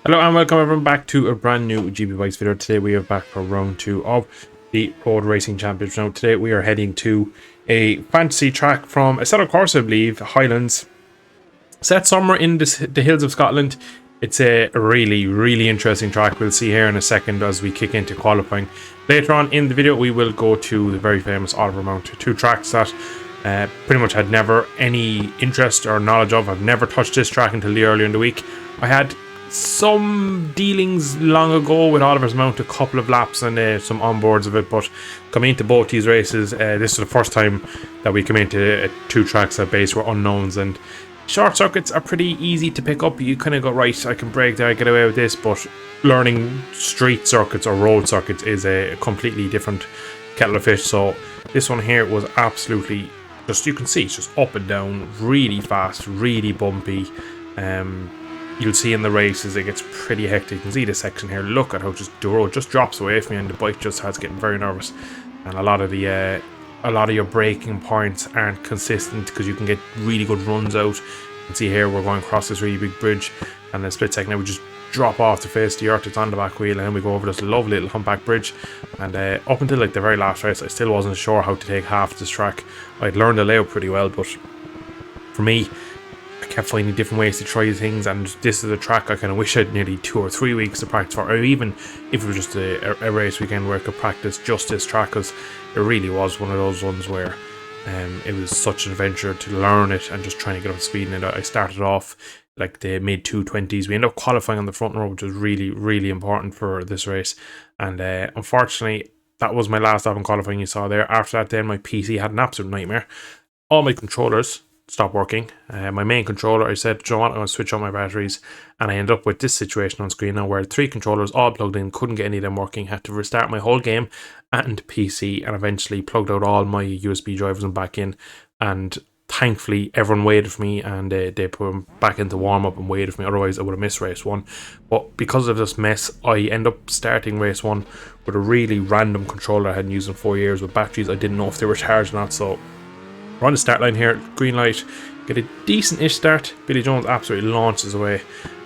Hello and welcome everyone back to a brand new GB Bikes video. Today we are back for round 2 of the Road Racing Championship. Now today we are heading to a fantasy track from a set of course, I believe, Highlands. Set somewhere in the hills of Scotland. It's a really interesting track. We'll see here in a second as we kick into qualifying. Later on in the video we will go to the very famous Oliver Mount. Two tracks that pretty much had never any interest or knowledge of. I've never touched this track until the earlier in the week. I had some dealings long ago with Oliver's Mount, a couple of laps and some onboards of it, but coming into both these races, this is the first time that we come into two tracks that base were unknowns, and short circuits are pretty easy to pick up. You kind of go, right, I can brake there, I get away with this, but learning street circuits or road circuits is a completely different kettle of fish. So this one here was absolutely just, you can see it's just up and down, really fast, really bumpy. You'll see in the races it gets pretty hectic. You can see this section here. Look at how just the road just drops away from you, and the bike just starts getting very nervous. And a lot of your braking points aren't consistent because you can get really good runs out. You can see here we're going across this really big bridge, and in a split second now we just drop off the face of the earth. It's on the back wheel, and then we go over this lovely little humpback bridge. And up until like the very last race, I still wasn't sure how to take half this track. I'd learned the layout pretty well, but for me, I kept finding different ways to try things, and this is a track I kind of wish I had nearly 2 or 3 weeks to practice for, or even if it was just a race weekend where I could practice just this track, because it really was one of those ones where it was such an adventure to learn it and just trying to get up to speed in it. I started off like the mid 220s. We ended up qualifying on the front row, which was really important for this race, and unfortunately that was my last stop in qualifying. You saw there. After that then my PC had an absolute nightmare. All my controllers stopped working. My main controller, I said, do you know what, I'm going to switch on my batteries, and I ended up with this situation on screen now where 3 controllers all plugged in, couldn't get any of them working, had to restart my whole game and PC, and eventually plugged out all my USB drivers and back in, and thankfully everyone waited for me, and they put them back into warm up and waited for me, otherwise I would have missed race 1. But because of this mess, I end up starting race 1 with a really random controller I hadn't used in 4 years, with batteries I didn't know if they were charged or not. So we're on the start line here, green light, get a decent-ish start. Billy Jones absolutely launches away,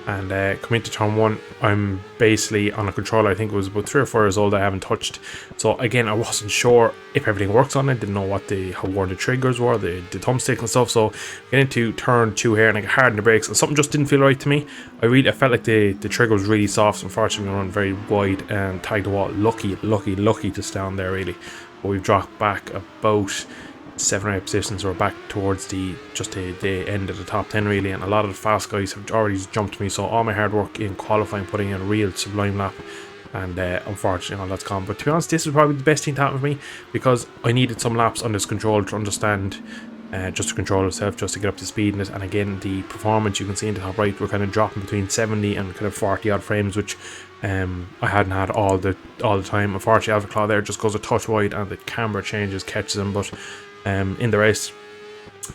and come into turn 1. I'm basically on a controller I think it was about 3 or 4 years old I haven't touched. So again, I wasn't sure if everything works on it, didn't know how worn the triggers were, the thumbstick and stuff. So get into turn 2 here, and I got hard on the brakes, and something just didn't feel right to me. I felt like the trigger was really soft. Unfortunately, we run very wide and tagged the wall. Lucky to stand there really. But we've dropped back about 7 or 8 positions. We're back towards the end of the top 10 really, and a lot of the fast guys have already jumped me, so all my hard work in qualifying, putting in a real sublime lap, and unfortunately all that's gone. But to be honest, this is probably the best thing to happen for me, because I needed some laps on this controller to understand just the control itself, just to get up to speed in it. And again, the performance, you can see in the top right, we're kind of dropping between 70 and kind of 40 odd frames, which I hadn't had all the time. Unfortunately, Alpha Claw there just goes a touch wide, and the camera changes, catches him. But in the race,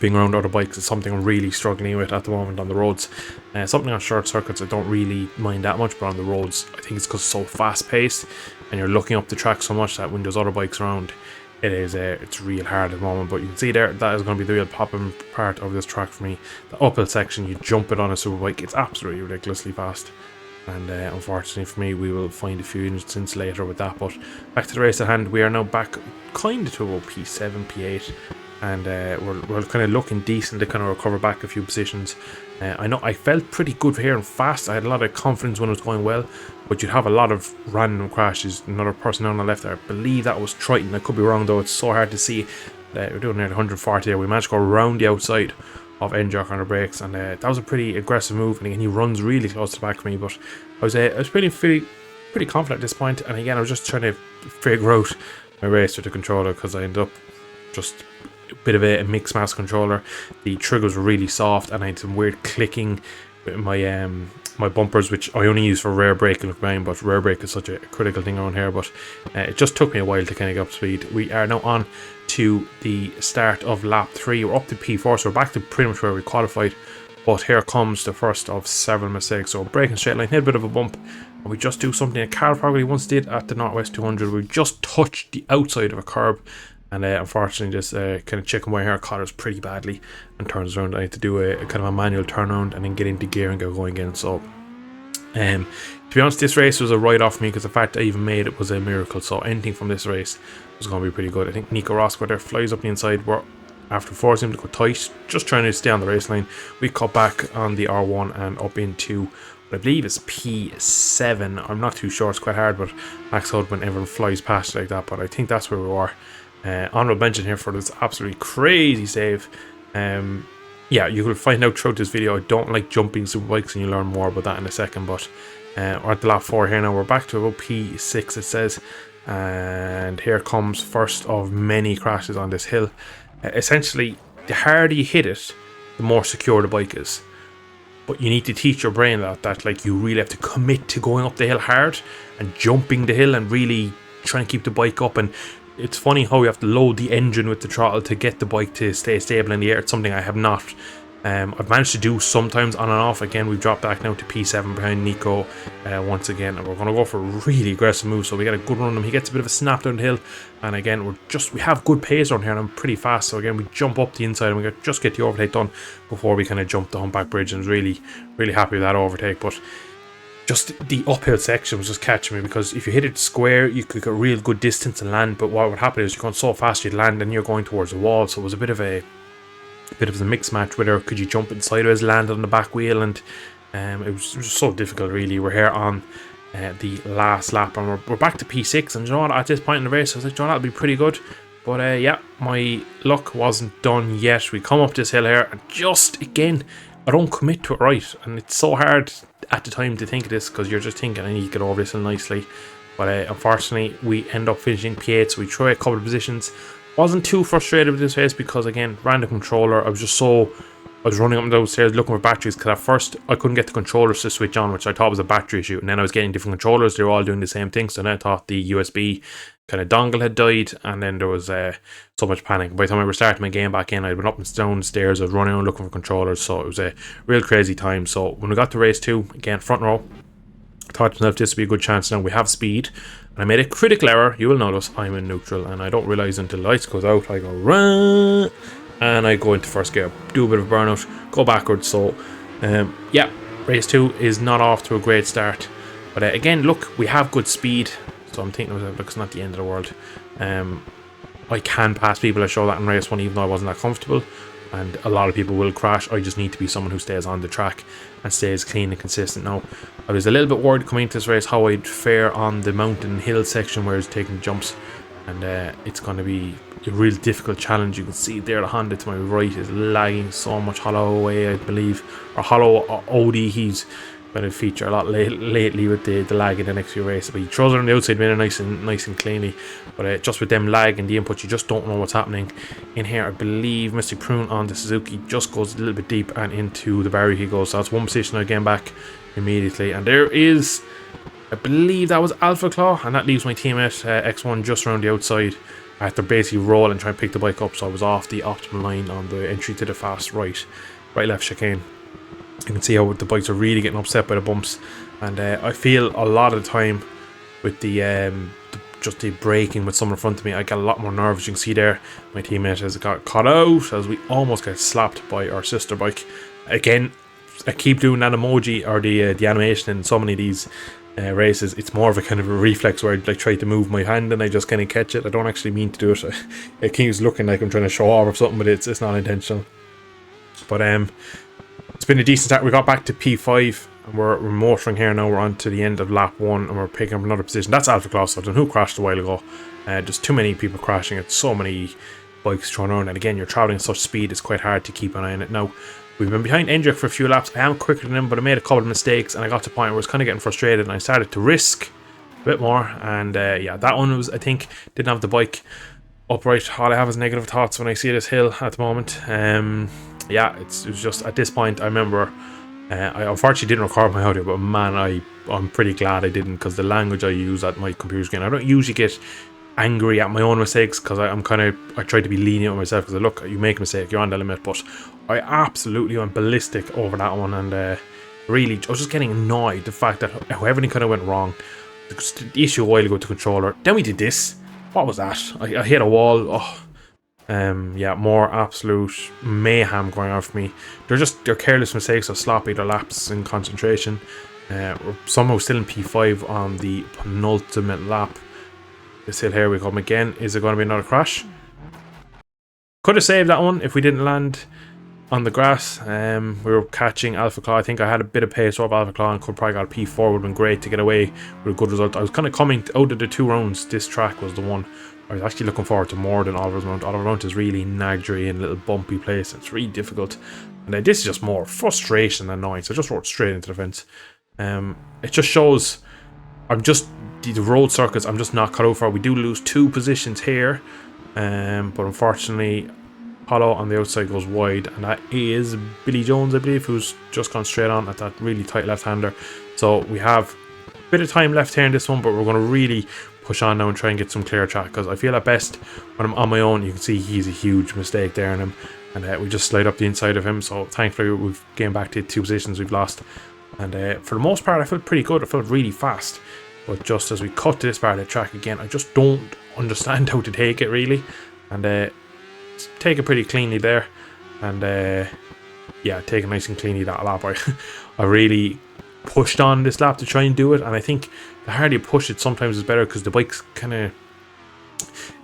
being around other bikes is something I'm really struggling with at the moment on the roads. Something on short circuits I don't really mind that much, but on the roads I think it's because it's so fast paced and you're looking up the track so much that when there's other bikes around, it's real hard at the moment. But you can see there, that is going to be the real popping part of this track for me. The uphill section, you jump it on a super bike, it's absolutely ridiculously fast. And unfortunately for me, we will find a few instances later with that. But back to the race at hand, we are now back kind of to about P7, P8, and we're kind of looking decent to kind of recover back a few positions. I know I felt pretty good here and fast. I had a lot of confidence when it was going well, but you'd have a lot of random crashes. Another person on the left there, I believe that was Triton. I could be wrong though, it's so hard to see. We're doing nearly 140 there. We managed to go around the outside of N-Jock on the brakes, and that was a pretty aggressive move, and again he runs really close to the back of me, but I was pretty confident at this point. And again, I was just trying to figure out my race with the controller, because I ended up just a bit of a mixed mass controller. The triggers were really soft, and I had some weird clicking with my bumpers, which I only use for rear braking with mine, but rear brake is such a critical thing around here. But it just took me a while to kind of get up to speed. We are now on to the start of lap 3. We're up to P4, so we're back to pretty much where we qualified. But here comes the first of several mistakes. So braking straight line, hit a bit of a bump, and we just do something a car probably once did at the Northwest 200. We just touched the outside of a curb, and unfortunately this kind of chicken wire here caught us pretty badly and turns around. I had to do a kind of a manual turnaround and then get into gear and get going again. So To be honest, this race was a write-off for me because the fact I even made it was a miracle. So anything from this race was going to be pretty good. I think Nico Roscoe there flies up the inside. We're after forcing him to go tight, just trying to stay on the race line. We cut back on the R1 and up into what I believe is P7. I'm not too sure, it's quite hard, but max out when everyone flies past like that. But I think that's where we were. Honorable mention here for this absolutely crazy save. Yeah, you will find out throughout this video I don't like jumping superbikes, and you'll learn more about that in a second. But we're at the lap 4 here now. We're back to about P6 it says, and here comes first of many crashes on this hill. Essentially, the harder you hit it, the more secure the bike is. But you need to teach your brain that like you really have to commit to going up the hill hard and jumping the hill and really trying to keep the bike up. And it's funny how you have to load the engine with the throttle to get the bike to stay stable in the air. It's something I have not. I've managed to do sometimes on and off. Again, we've dropped back now to P7 behind Nico once again, and we're going to go for a really aggressive move. So we get a good run on him. He gets a bit of a snap down the hill, and again we have good pace on here, and I'm pretty fast. So again, we jump up the inside and we just get the overtake done before we kind of jump the humpback bridge, and I was really happy with that overtake. But just the uphill section was just catching me, because if you hit it square, you could get real good distance and land. But what would happen is you're going so fast you'd land and you're going towards the wall. So it was a bit of a mixed match. Whether could you jump in sideways, land on the back wheel, and it was so difficult really. We're here on the last lap, and we're back to P6, and you know what, at this point in the race I was like, John, that'll be pretty good. But yeah, my luck wasn't done yet. We come up this hill here, and just again I don't commit to it right, and it's so hard at the time to think of this, because you're just thinking I need to get over this hill nicely. But unfortunately we end up finishing P8, so we try a couple of positions. Wasn't too frustrated with this race because, again, ran the controller. I was running up and downstairs looking for batteries, because at first I couldn't get the controllers to switch on, which I thought was a battery issue, and then I was getting different controllers. They were all doing the same thing, so then I thought the USB kind of dongle had died, and then there was so much panic. By the time I was starting my game back in, I'd been up and downstairs, I was running around looking for controllers, so it was a real crazy time. So when we got to race 2, again, front row, I thought to myself, this would be a good chance. Now we have speed, and I made a critical error. You will notice I'm in neutral, and I don't realise until the lights goes out. I go run, and I go into first gear, do a bit of burnout, go backwards. So yeah, race 2 is not off to a great start, but again, look, we have good speed, so I'm thinking, look, it's not the end of the world. I can pass people. I show that in race 1, even though I wasn't that comfortable, and a lot of people will crash. I just need to be someone who stays on the track and stays clean and consistent. Now, I was a little bit worried coming into this race how I'd fare on the mountain hill section where I was taking jumps, and it's going to be a real difficult challenge. You can see there the Honda to my right is lagging so much. Hollow away, I believe, or Hollow Odie, he's going to feature a lot lately with the lag in the next few races, but he throws it on the outside winner nice and cleanly. But just with them lag and the input, you just don't know what's happening in here. I believe Mystic Prune on the Suzuki just goes a little bit deep, and into the barrier he goes. So that's one position again back immediately, and there is, I believe that was Alpha Claw, and that leaves my teammate X1 just around the outside after basically roll and try and pick the bike up. So I was off the optimal line on the entry to the fast right left chicane. You can see how the bikes are really getting upset by the bumps, and I feel a lot of the time with just the braking with someone in front of me, I get a lot more nervous. You can see there my teammate has got caught out as we almost get slapped by our sister bike. Again, I keep doing that emoji or the animation in so many of these races. It's more of a kind of a reflex where I like try to move my hand and I just kind of catch it. I don't actually mean to do it. It keeps looking like I'm trying to show off or something, but it's not intentional. But it's been a decent start. We got back to P5 and we're motoring here now. We're on to the end of lap 1 and we're picking up another position. That's Alpha Class. I don't know who crashed a while ago. Just too many people crashing. It's so many bikes thrown around, and again, you're traveling at such speed, it's quite hard to keep an eye on it. Now, we've been behind Endrick for a few laps. I am quicker than him, but I made a couple of mistakes, and I got to a point where I was kind of getting frustrated, and I started to risk a bit more. And yeah, that one was, I think, didn't have the bike upright. All I have is negative thoughts when I see this hill at the moment. Yeah, it was just at this point. I remember I unfortunately didn't record my audio, but man, I'm pretty glad I didn't, because the language I use at my computer screen, I don't usually get angry at my own mistakes, because I try to be lenient with myself, because look, you make a mistake, you're on the limit. But I absolutely went ballistic over that one, and really I was just getting annoyed the fact that how everything kind of went wrong. The issue a while ago with the controller, then we did this. What was that? I hit a wall. Yeah, more absolute mayhem going on for me. They're careless mistakes or sloppy, they're lapses in concentration. We're somehow still in P5 on the penultimate lap. This hill here we come again. Is it going to be another crash? Could have saved that one if we didn't land on the grass. We were catching Alpha Claw. I think I had a bit of pace over Alpha Claw and could probably got a P4. Would have been great to get away with a good result. I was kind of coming out of the 2 rounds. This track was the one I was actually looking forward to more than Oliver's Mount. Oliver's Mount is really naggery and a little bumpy place. It's really difficult. And this is just more frustration than annoyance. I just rode straight into the fence. It just shows the road circuits I'm just not cut out for. We do lose 2 positions here. But unfortunately, Hollow on the outside goes wide, and that is Billy Jones, I believe, who's just gone straight on at that really tight left-hander. So we have a bit of time left here in this one, but we're going to really push on now and try and get some clear track, because I feel at best when I'm on my own, you can see he's a huge mistake there in him, and we just slide up the inside of him. So thankfully we've gained back to 2 positions we've lost, and for the most part I felt pretty good. I felt really fast, but just as we cut to this part of the track again, I just don't understand how to take it really, and take it pretty cleanly there, and yeah, take it nice and cleanly that lap. I really pushed on this lap to try and do it, and I think the harder you push it sometimes is better, because the bike's kind of,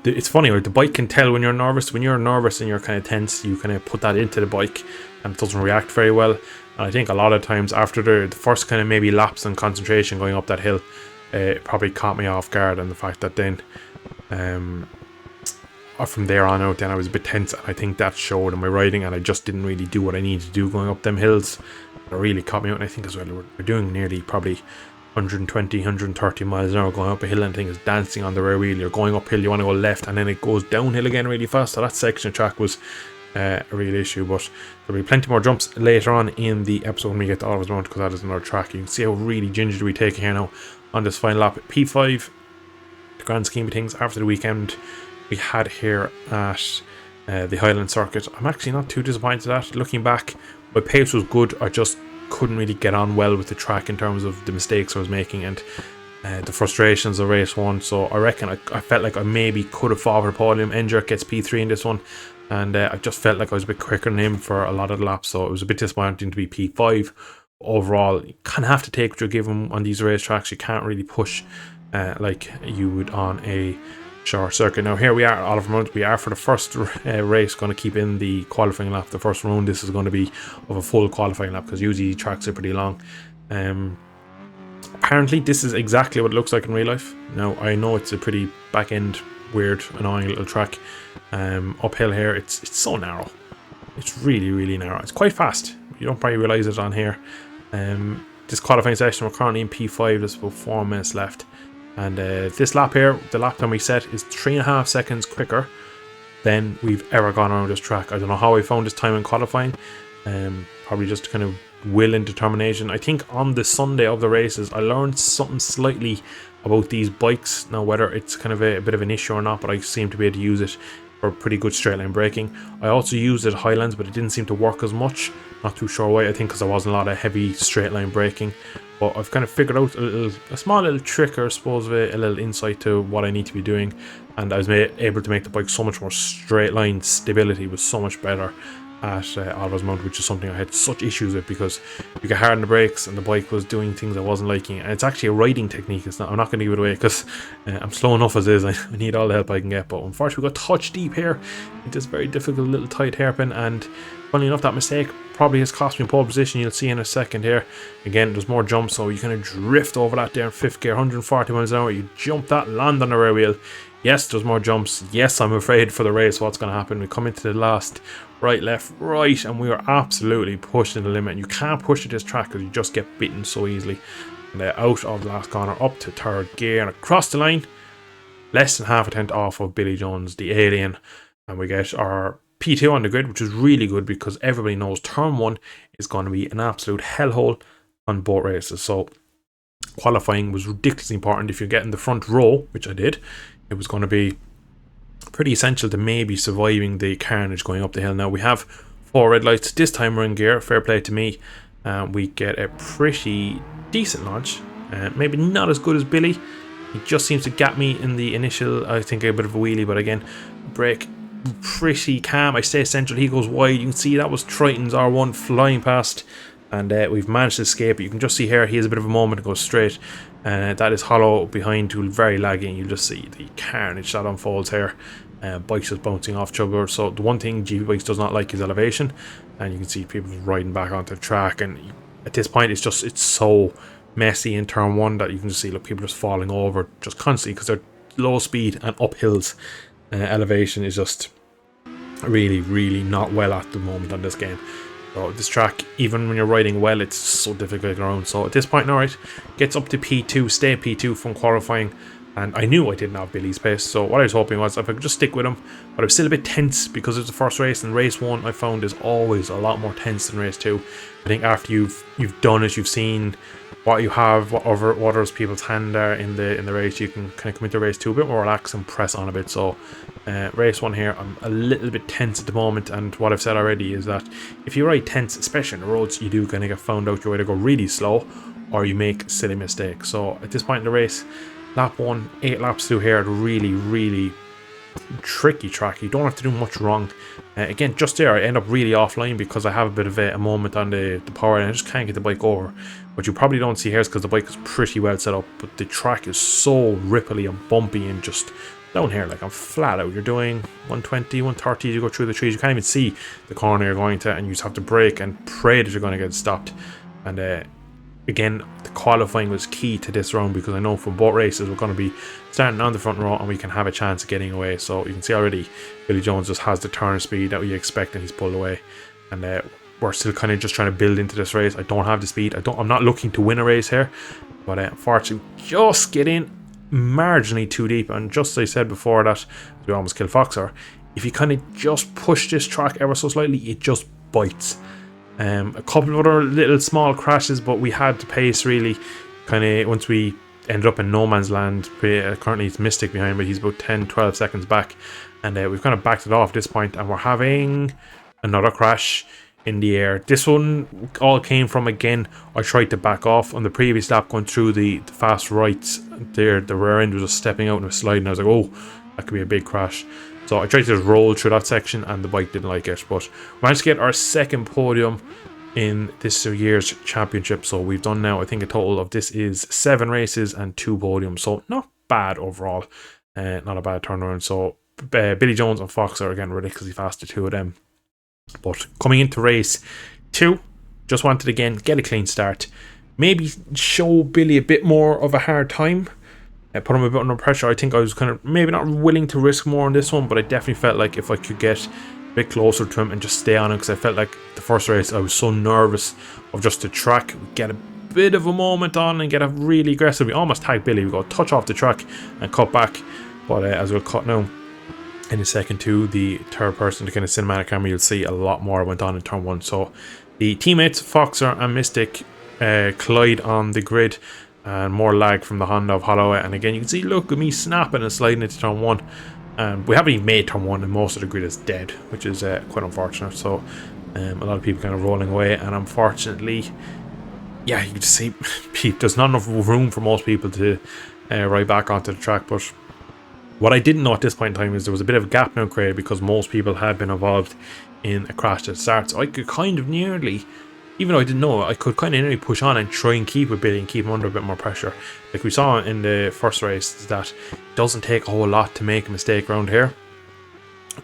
it's funny, right? The bike can tell when you're nervous. When you're nervous and you're kind of tense, you kind of put that into the bike and it doesn't react very well. And I think a lot of times after the first kind of maybe lapse and concentration going up that hill, it probably caught me off guard, and the fact that then from there on out, then I was a bit tense, and I think that showed in my riding, and I just didn't really do what I needed to do going up them hills. It really caught me out, and I think as well we're doing nearly probably 120, 130 miles an hour going up a hill, and thing is dancing on the rear wheel. You're going uphill, you want to go left, and then it goes downhill again really fast. So that section of track was a real issue, but there'll be plenty more jumps later on in the episode when we get to Oliver's Mount, because that is another track. You can see how really gingerly we take it here now on this final lap. P5, the grand scheme of things, after the weekend we had here at the Highlands circuit. I'm actually not too disappointed at that. Looking back, my pace was good. I just couldn't really get on well with the track in terms of the mistakes I was making and the frustrations of race 1. So I reckon I felt like I maybe could have fought for the podium. Endrick gets P3 in this one, and I just felt like I was a bit quicker than him for a lot of the laps, so it was a bit disappointing to be P5. Overall, you kind of have to take what you're given on these race tracks. You can't really push like you would on a short circuit. Now here we are at Oliver Mount. We are, for the first race, going to keep in the qualifying lap. The first round, this is going to be of a full qualifying lap, because usually tracks are pretty long. Apparently this is exactly what it looks like in real life. Now I know it's a pretty back end, weird, annoying little track. Uphill here, it's so narrow. It's really narrow. It's quite fast. You don't probably realise it on here. This qualifying session, we're currently in P5. There's about 4 minutes left. And this lap here, the lap time we set is 3.5 seconds quicker than we've ever gone around this track. I don't know how I found this time in qualifying. Probably just kind of will and determination. I think on the Sunday of the races, I learned something slightly about these bikes. Now, whether it's kind of a bit of an issue or not, but I seem to be able to use it for pretty good straight line braking. I also used it at Highlands, but it didn't seem to work as much. Not too sure why. I think because there wasn't a lot of heavy straight line braking. But I've kind of figured out a small little trick, or I suppose a little insight to what I need to be doing, and I was able to make the bike so much more straight line. Stability was so much better at Oliver's Mount, which is something I had such issues with, because you get hard on the brakes and the bike was doing things I wasn't liking. And it's actually a riding technique. It's not. I'm not going to give it away, because I'm slow enough as is. I need all the help I can get. But unfortunately, we got touch deep here in this very difficult little tight hairpin, and funny enough, that mistake probably has cost me pole position. You'll see in a second here. Again, there's more jumps, so you kind of drift over that there in 5th gear, 140 miles an hour. You jump that, land on the rear wheel. Yes, there's more jumps. Yes, I'm afraid for the race what's going to happen. We come into the last right, left, right, and we are absolutely pushing the limit. You can't push at this track because you just get bitten so easily. And out of the last corner, up to 3rd gear, and across the line, less than half a tenth off of Billy Jones, the alien, and we get our P2 on the grid, which is really good, because everybody knows turn 1 is going to be an absolute hellhole on both races. So qualifying was ridiculously important. If you're getting the front row, which I did, it was going to be pretty essential to maybe surviving the carnage going up the hill. Now we have 4 red lights. This time we're in gear. Fair play to me. We get a pretty decent launch. Maybe not as good as Billy. He just seems to gap me in the initial, I think, a bit of a wheelie, but again, brake pretty calm. I stay central, he goes wide. You can see that was Triton's R1 flying past. and we've managed to escape it. You can just see here he has a bit of a moment to go straight, and that is hollow behind to very laggy, and you just see the carnage that unfolds here. Bikes just bouncing off each other. So the one thing GB Bikes does not like is elevation, and you can see people riding back onto the track, and at this point it's so messy in turn 1 that you can just see people just falling over just constantly because they're low speed and uphills. Elevation is just really not well at the moment on this game. So this track, even when you're riding well, it's so difficult to get around. So at this point, alright, gets up to P2, stay P2 from qualifying, and I knew I didn't have Billy's pace, so what I was hoping was if I could just stick with him. But I was still a bit tense because it's the first race, and race 1 I found is always a lot more tense than race 2. I think after you've done it, you've seen what you have, what others people's hand are in the race, you can kind of come into race 2 a bit more relaxed and press on a bit. So race 1 here, I'm a little bit tense at the moment, and what I've said already is that if you ride tense, especially on the roads, you do kind of get found out. You either go really slow or you make silly mistakes. So at this point in the race, lap 1, 8 laps through here, really tricky track. You don't have to do much wrong. Again, just there I end up really offline because I have a bit of a moment on the power, and I just can't get the bike over. What you probably don't see here is because the bike is pretty well set up, but the track is so ripply and bumpy, and just down here, like, I'm flat out. You're doing 120, 130, you go through the trees, you can't even see the corner you're going to, and you just have to brake and pray that you're going to get stopped. And again, the qualifying was key to this round, because I know from both races we're going to be starting on the front row and we can have a chance of getting away. So you can see already Billy Jones just has the turn speed that we expect, and he's pulled away. And we're still kind of just trying to build into this race. I don't have the speed. I'm not looking to win a race here, but unfortunately just get in marginally too deep. And just as I said before that we almost killed Foxer, if you kind of just push this track ever so slightly, it just bites. A couple of other little small crashes, but we had the pace really kind of once we ended up in no man's land. Currently it's Mystic behind, but he's about 10-12 seconds back, and we've kind of backed it off at this point, and we're having another crash in the air. This one all came from, again, I tried to back off on the previous lap going through the fast rights there. The rear end was just stepping out and was sliding. I was like, oh, that could be a big crash. So I tried to just roll through that section, and the bike didn't like it. But we managed to get our second podium in this year's championship. So we've done now, I think, a total of, this is 7 races and 2 podiums. So not bad overall. Not a bad turnaround. So Billy Jones and Fox are, again, ridiculously fast, the two of them. But coming into race 2, just wanted to, again, get a clean start. Maybe show Billy a bit more of a hard time. Put him a bit under pressure. I think I was kind of maybe not willing to risk more on this one, but I definitely felt like if I could get a bit closer to him and just stay on him, because I felt like the first race I was so nervous of just the track, get a bit of a moment on and get a really aggressive. We almost tagged Billy. We got a touch off the track and cut back, but as we'll cut now in a second to the third person, the kind of cinematic camera, you'll see a lot more went on in turn 1. So the teammates Foxer and Mystic collide on the grid, and more lag from the Honda of Holloway. And again, you can see, look at me snapping and sliding into turn 1, and we haven't even made turn 1 and most of the grid is dead, which is quite unfortunate. So a lot of people kind of rolling away, and unfortunately, yeah, you can just see there's not enough room for most people to ride back onto the track. But what I didn't know at this point in time is there was a bit of a gap now created, because most people had been involved in a crash at the start. So I could kind of nearly, even though I didn't know, I could kind of nearly push on and try and keep with Billy and keep him under a bit more pressure. Like we saw in the first race, that it doesn't take a whole lot to make a mistake around here.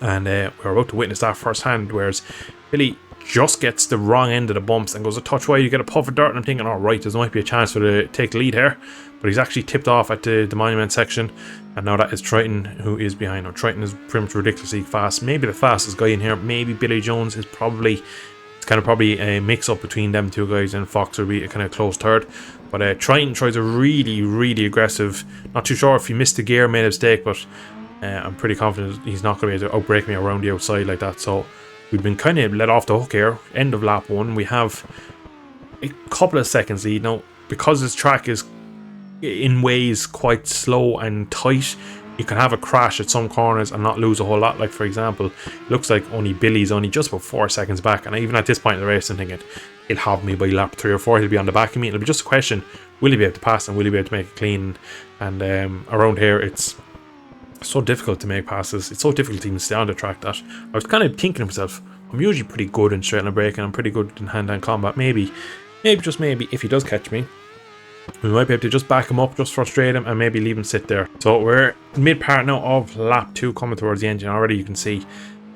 And we're about to witness that firsthand, whereas Billy just gets the wrong end of the bumps and goes a touch wide. You get a puff of dirt, and I'm thinking, all right, there might be a chance for the take the lead here. But he's actually tipped off at the monument section, and now that is Triton who is behind. Now Triton is pretty much ridiculously fast, maybe the fastest guy in here. Maybe Billy Jones is probably, it's kind of probably a mix up between them two guys, and Fox will be a kind of close third. But Triton tries a really aggressive, not too sure if he missed the gear, made a mistake, but I'm pretty confident he's not going to be able to outbrake me around the outside like that. So we've been kind of let off the hook here. End of lap 1, we have a couple of seconds lead. Now, because this track is in ways quite slow and tight, you can have a crash at some corners and not lose a whole lot. Like, for example, it looks like only Billy's only just about 4 seconds back, and even at this point in the race I'm thinking he'll have me by lap 3 or 4. He'll be on the back of me. It'll be just a question, will he be able to pass and will he be able to make it clean? And around here it's so difficult to make passes. It's so difficult to even stay on the track that I was kind of thinking to myself, I'm usually pretty good in straight line braking. I'm pretty good in hand-to-hand combat. Maybe just maybe, if he does catch me, we might be able to just back him up, just frustrate him, and maybe leave him sit there. So we're mid-part now of lap 2, coming towards the engine. Already you can see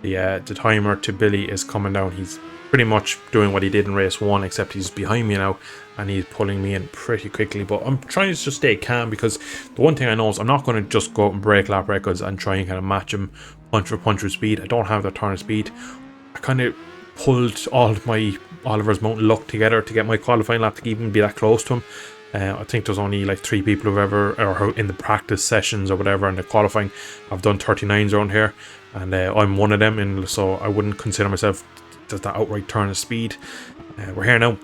the timer to Billy is coming down. He's pretty much doing what he did in race 1, except he's behind me now, and he's pulling me in pretty quickly. But I'm trying to just stay calm, because the one thing I know is I'm not going to just go out and break lap records and try and kind of match him punch for punch with speed. I don't have that turn of speed. I kind of pulled all of my Oliver's Mountain luck together to get my qualifying lap to even be that close to him. I think there's only like 3 people who've ever, or in the practice sessions or whatever, and the qualifying, I've done 39s around here, and I'm one of them, and so I wouldn't consider myself just that outright turn of speed. We're here now,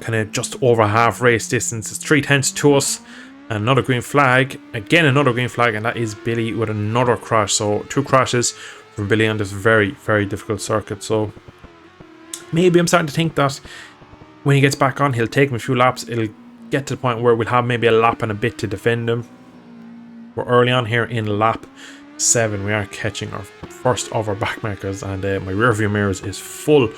kind of just over half race distance. It's 3/10 to us, and another green flag, again another green flag, and that is Billy with another crash. So 2 crashes from Billy on this very, very difficult circuit. So maybe I'm starting to think that when he gets back on, he'll take him a few laps. It'll get to the point where we'll have maybe a lap and a bit to defend him. We're early on here in lap 7. We are catching our first of our back markers, and my rear view mirrors is full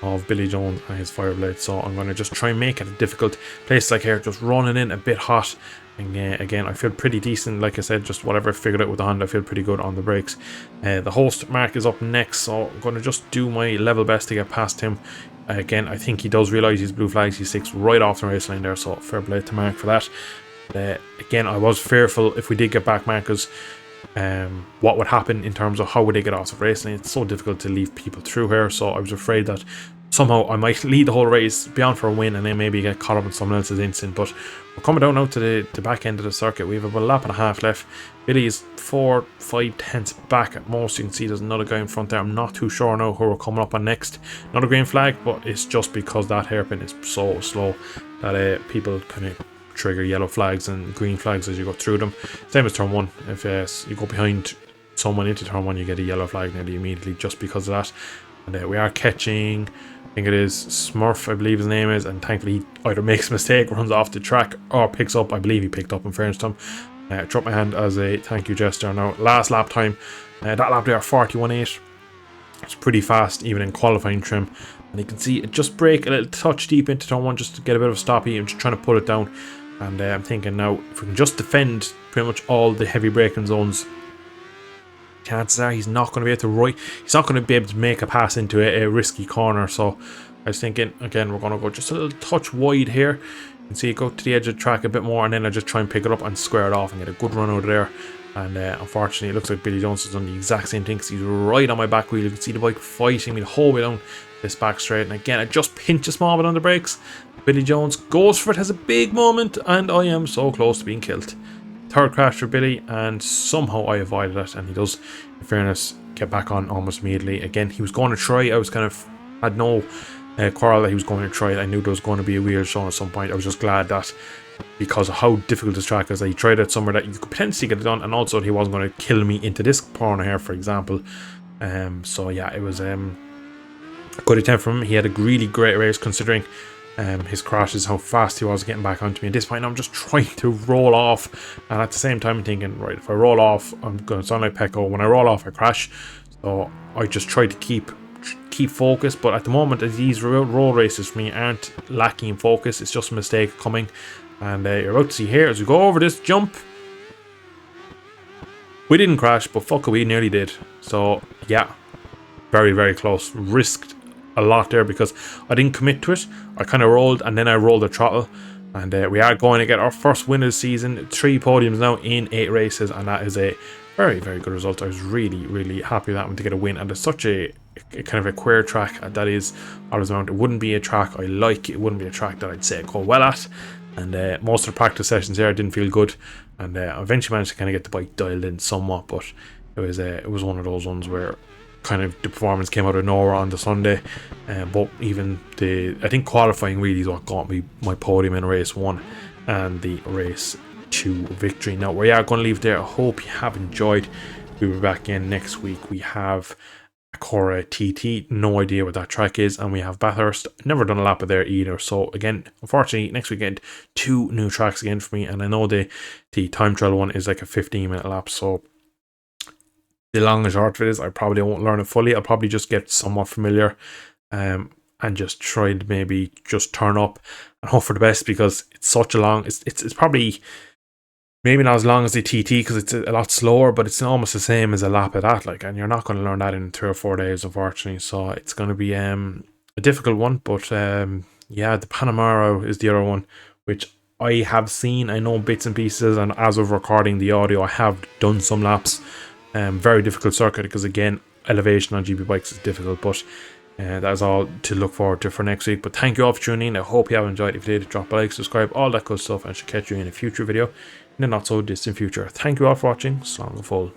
of Billy Jones and his Fireblade. So I'm going to just try and make it a difficult place like here, just running in a bit hot. And again, I feel pretty decent. Like I said, just whatever I figured out with the Honda, I feel pretty good on the brakes. The host Mark is up next, so I'm going to just do my level best to get past him. Again, I think he does realise his blue flags. He sticks right off the race line there, so fair play to Mark for that. Again, I was fearful if we did get back markers, what would happen in terms of how would they get off the race line. It's so difficult to leave people through here, so I was afraid that somehow I might lead the whole race, be on for a win, and then maybe get caught up in someone else's instant. But we're coming down now to the back end of the circuit. We have about a lap and a half left. Billy is 4-5 tenths back at most. You can see there's another guy in front there. I'm not too sure now who we're coming up on next. Another green flag, but it's just because that hairpin is so slow that people kind of trigger yellow flags and green flags as you go through them. Same as turn 1. If you go behind someone into turn 1, you get a yellow flag nearly immediately just because of that. And we are catching, I think it is Smurf, I believe his name is, and thankfully he either makes a mistake, runs off the track, or picks up. I believe he picked up, in fairness to him. Drop my hand as a thank you gesture. Now, last lap time, that lap there, 41.8. It's pretty fast, even in qualifying trim. And you can see it just break a little touch deep into turn 1 just to get a bit of a stoppy. I'm just trying to pull it down. And I'm thinking now, if we can just defend pretty much all the heavy braking zones, chances are he's not going to be able to he's not going to be able to make a pass into a risky corner. So I was thinking, again, we're going to go just a little touch wide here. You can see it go to the edge of the track a bit more, and then I just try and pick it up and square it off and get a good run out of there. And unfortunately, it looks like Billy Jones has done the exact same thing, because he's right on my back wheel. You can see the bike fighting me the whole way down this back straight. And again, I just pinch a small bit on the brakes. Billy Jones goes for it, has a big moment, and I am so close to being killed. Third crash for Billy, and somehow I avoided it, and he does, in fairness, get back on almost immediately. Again, he was going to try. I was kind of had no quarrel that he was going to try it. I knew there was going to be a wheel shown at some point. I was just glad that, because of how difficult this track is, that he tried it somewhere that you could potentially get it done, and also he wasn't going to kill me into this corner here, for example. So yeah, it was a good attempt from him. He had a really great race, considering his crashes, how fast he was getting back onto me. At this point, I'm just trying to roll off, and at the same time I'm thinking, right, if I roll off, I'm going to sound like Pecco. When I roll off, I crash. So I just try to keep focused. But at the moment, these road races for me aren't lacking in focus. It's just a mistake coming, and you're about to see here as we go over this jump. We didn't crash, but fuck it, we nearly did. So yeah, very, very close. Risked a lot there because I didn't commit to it. I kind of rolled, and then I rolled the throttle, and we are going to get our first win of the season. 3 podiums now in 8 races, and that is a very, very good result. I was really, really happy with that one to get a win, and it's such a kind of a queer track that is Oliver's Mount. It wouldn't be a track I like. It wouldn't be a track that I'd say I go well at, and most of the practice sessions there didn't feel good, and I eventually managed to kind of get the bike dialed in somewhat, but it was one of those ones where kind of the performance came out of nowhere on the Sunday, but even I think qualifying really is what got me my podium in race 1 and the race 2 victory. Now we are going to leave there. I hope you have enjoyed. We'll be back in next week. We have Acora TT, no idea what that track is, and we have Bathurst. Never done a lap of there either. So again, unfortunately, next weekend 2 new tracks again for me, and I know the time trial one is like a 15-minute lap, so the long and short of it is I probably won't learn it fully. I'll probably just get somewhat familiar, and just try to maybe just turn up and hope for the best, because it's such a long, it's probably maybe not as long as the TT because it's a lot slower, but it's almost the same as a lap of that, like, and you're not going to learn that in 3 or 4 days, unfortunately. So it's going to be a difficult one. But yeah, the Panamera is the other one, which I have seen. I know bits and pieces, and as of recording the audio, I have done some laps. Very difficult circuit because, again, elevation on GB bikes is difficult. But that's all to look forward to for next week. But thank you all for tuning in. I hope you have enjoyed. If you did, drop a like, subscribe, all that good stuff, and I should catch you in a future video in the not so distant future. Thank you all for watching. So long and full.